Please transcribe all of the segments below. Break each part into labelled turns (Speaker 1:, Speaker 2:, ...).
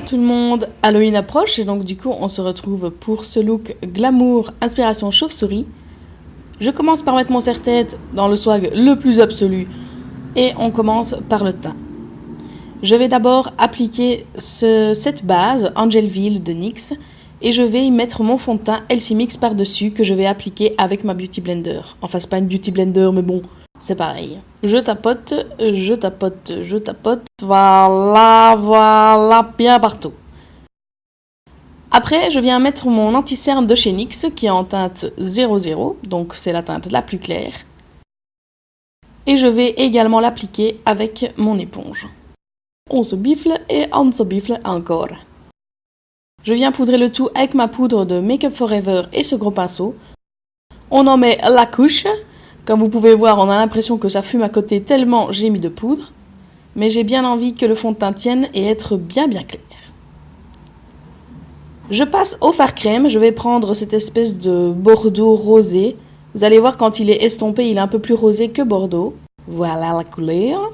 Speaker 1: tout le monde, Halloween approche et donc du coup on se retrouve pour ce look glamour inspiration chauve-souris. Je commence par mettre mon serre-tête dans le swag le plus absolu et on commence par le teint. Je vais d'abord appliquer cette base Angelville de NYX et je vais y mettre mon fond de teint LC Mix par-dessus que je vais appliquer avec ma Beauty Blender. Enfin c'est pas une Beauty Blender mais bon, c'est pareil. Je tapote, voilà, bien partout. Après, je viens mettre mon anti-cerne de chez NYX qui est en teinte 00, donc c'est la teinte la plus claire. Et je vais également l'appliquer avec mon éponge. On se bifle et on se bifle encore. Je viens poudrer le tout avec ma poudre de Make Up Forever et ce gros pinceau. On en met la couche. Comme vous pouvez voir, on a l'impression que ça fume à côté tellement j'ai mis de poudre. Mais j'ai bien envie que le fond de teint tienne et être bien clair. Je passe au fard crème. Je vais prendre cette espèce de bordeaux rosé. Vous allez voir quand il est estompé, il est un peu plus rosé que bordeaux. Voilà la couleur.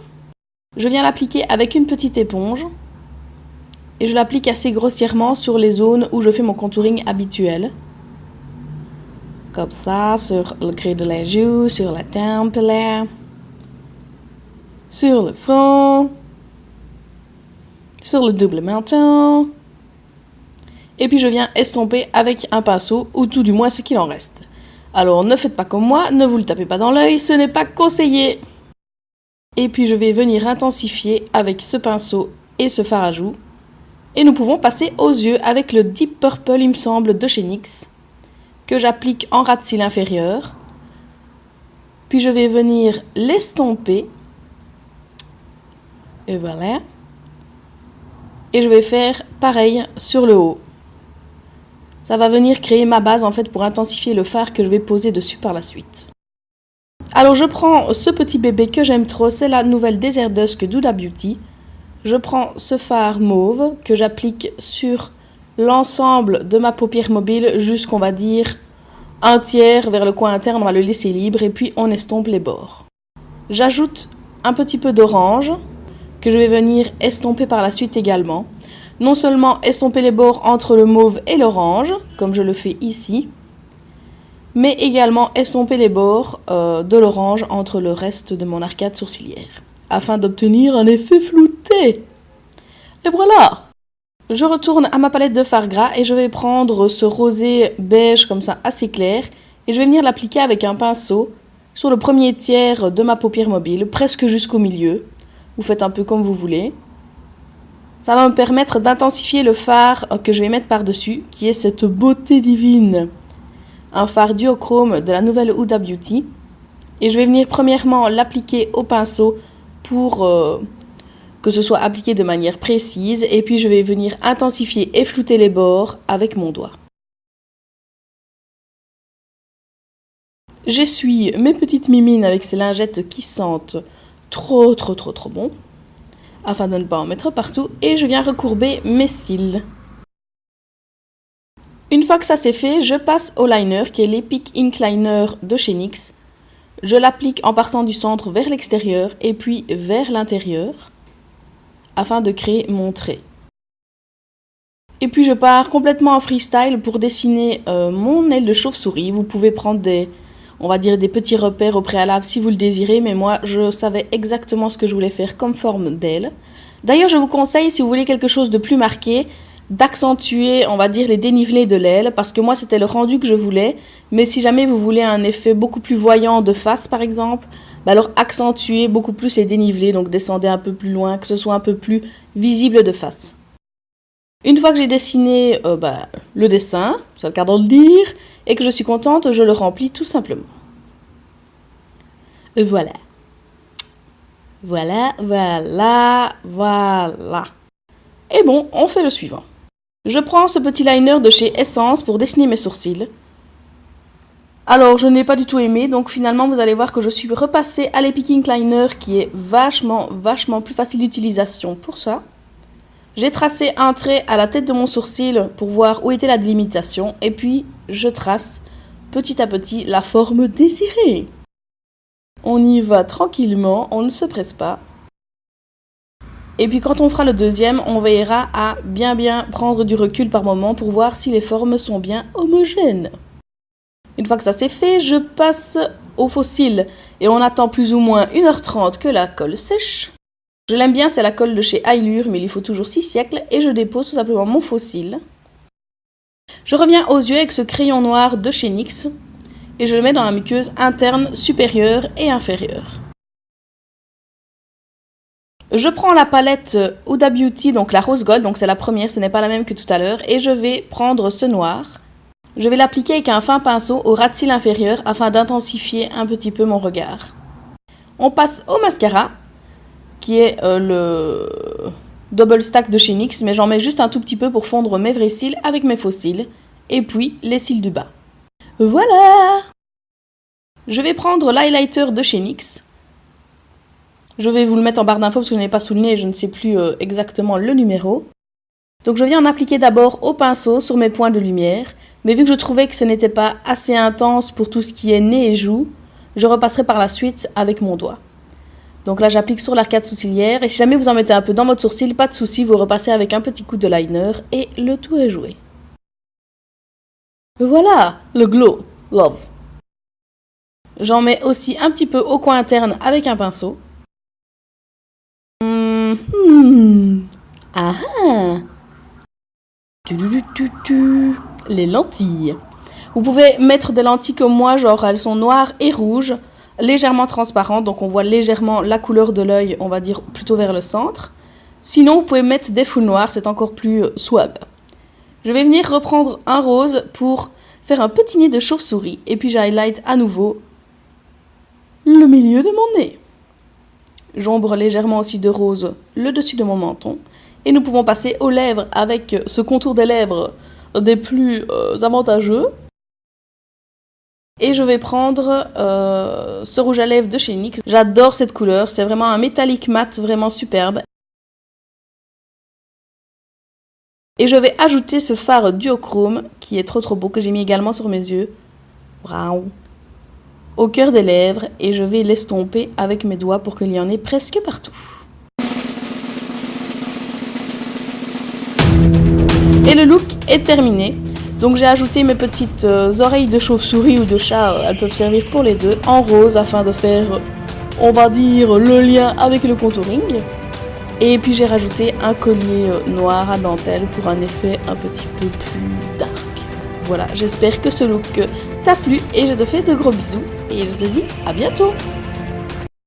Speaker 1: Je viens l'appliquer avec une petite éponge. Et je l'applique assez grossièrement sur les zones où je fais mon contouring habituel. Comme ça, sur le creux de la joue, sur la tempe là, sur le front, sur le double menton. Et puis je viens estomper avec un pinceau, ou tout du moins ce qu'il en reste. Alors ne faites pas comme moi, ne vous le tapez pas dans l'œil, ce n'est pas conseillé. Et puis je vais venir intensifier avec ce pinceau et ce fard à joues. Et nous pouvons passer aux yeux avec le Deep Purple, il me semble, de chez NYX, que j'applique en ras de cils inférieur. Puis je vais venir l'estomper. Et voilà. Et je vais faire pareil sur le haut. Ça va venir créer ma base en fait pour intensifier le fard que je vais poser dessus par la suite. Alors je prends ce petit bébé que j'aime trop, c'est la nouvelle Desert Dusk d'Huda Beauty. Je prends ce fard mauve que j'applique sur l'ensemble de ma paupière mobile jusqu'on va dire un tiers vers le coin interne, on va le laisser libre et puis on estompe les bords. J'ajoute un petit peu d'orange que je vais venir estomper par la suite également. Non seulement estomper les bords entre le mauve et l'orange, comme je le fais ici, mais également estomper les bords de l'orange entre le reste de mon arcade sourcilière, afin d'obtenir un effet flouté. Et voilà! Je retourne à ma palette de fard gras et je vais prendre ce rosé beige comme ça assez clair et je vais venir l'appliquer avec un pinceau sur le premier tiers de ma paupière mobile, presque jusqu'au milieu. Vous faites un peu comme vous voulez. Ça va me permettre d'intensifier le fard que je vais mettre par-dessus, qui est cette beauté divine. Un fard duochrome de la nouvelle Huda Beauty. Et je vais venir premièrement l'appliquer au pinceau pour que ce soit appliqué de manière précise. Et puis je vais venir intensifier et flouter les bords avec mon doigt. J'essuie mes petites mimines avec ces lingettes qui sentent trop bon. Afin de ne pas en mettre partout. Et je viens recourber mes cils. Une fois que ça c'est fait, je passe au liner qui est l'Epic Ink Liner de chez NYX. Je l'applique en partant du centre vers l'extérieur et puis vers l'intérieur afin de créer mon trait. Et puis je pars complètement en freestyle pour dessiner mon aile de chauve-souris. Vous pouvez prendre des petits repères au préalable si vous le désirez, mais moi je savais exactement ce que je voulais faire comme forme d'aile. D'ailleurs je vous conseille, si vous voulez quelque chose de plus marqué, d'accentuer, on va dire, les dénivelés de l'aile, parce que moi c'était le rendu que je voulais, mais si jamais vous voulez un effet beaucoup plus voyant de face par exemple, alors accentuez beaucoup plus les dénivelés, donc descendez un peu plus loin, que ce soit un peu plus visible de face. Une fois que j'ai dessiné le dessin, c'est le cas de le dire, et que je suis contente, je le remplis tout simplement. Et voilà. Voilà. Et bon, on fait le suivant. Je prends ce petit liner de chez Essence pour dessiner mes sourcils. Alors, je n'ai pas du tout aimé, donc finalement, vous allez voir que je suis repassée à l'Epic Ink Liner qui est vachement plus facile d'utilisation pour ça. J'ai tracé un trait à la tête de mon sourcil pour voir où était la délimitation et puis je trace petit à petit la forme désirée. On y va tranquillement, on ne se presse pas. Et puis quand on fera le deuxième, on veillera à bien prendre du recul par moment pour voir si les formes sont bien homogènes. Une fois que ça c'est fait, je passe au fossile et on attend plus ou moins 1h30 que la colle sèche. Je l'aime bien, c'est la colle de chez Ailure, mais il faut toujours 6 siècles et je dépose tout simplement mon fossile. Je reviens aux yeux avec ce crayon noir de chez NYX et je le mets dans la muqueuse interne, supérieure et inférieure. Je prends la palette Huda Beauty, donc la rose gold, donc c'est la première, ce n'est pas la même que tout à l'heure, et je vais prendre ce noir. Je vais l'appliquer avec un fin pinceau au ras de cils inférieur afin d'intensifier un petit peu mon regard. On passe au mascara, qui est le double stack de chez NYX, mais j'en mets juste un tout petit peu pour fondre mes vrais cils avec mes faux cils, et puis les cils du bas. Voilà! Je vais prendre l'highlighter de chez NYX. Je vais vous le mettre en barre d'infos parce que je n'ai pas sous le nez et je ne sais plus exactement le numéro. Donc je viens en appliquer d'abord au pinceau sur mes points de lumière, mais vu que je trouvais que ce n'était pas assez intense pour tout ce qui est nez et joues, je repasserai par la suite avec mon doigt. Donc là j'applique sur l'arcade sourcilière et si jamais vous en mettez un peu dans votre sourcil, pas de souci, vous repassez avec un petit coup de liner et le tout est joué. Voilà, le glow, love. J'en mets aussi un petit peu au coin interne avec un pinceau. Ah ah. Les lentilles. Vous pouvez mettre des lentilles comme moi, genre elles sont noires et rouges, légèrement transparentes, donc on voit légèrement la couleur de l'œil, on va dire plutôt vers le centre. Sinon, vous pouvez mettre des foules noires, c'est encore plus swag. Je vais venir reprendre un rose pour faire un petit nez de chauve-souris, et puis j'highlight à nouveau le milieu de mon nez. J'ombre légèrement aussi de rose le dessus de mon menton. Et nous pouvons passer aux lèvres avec ce contour des lèvres des plus avantageux. Et je vais prendre ce rouge à lèvres de chez NYX. J'adore cette couleur, c'est vraiment un métallique mat, vraiment superbe. Et je vais ajouter ce fard duochrome qui est trop beau, que j'ai mis également sur mes yeux. Waouh! Au cœur des lèvres et je vais l'estomper avec mes doigts pour qu'il y en ait presque partout. Et le look est terminé. Donc j'ai ajouté mes petites oreilles de chauve-souris ou de chat, elles peuvent servir pour les deux, en rose afin de faire, on va dire, le lien avec le contouring. Et puis j'ai rajouté un collier noir à dentelle pour un effet un petit peu plus dark. Voilà, j'espère que ce look t'a plu et je te fais de gros bisous et je te dis à bientôt.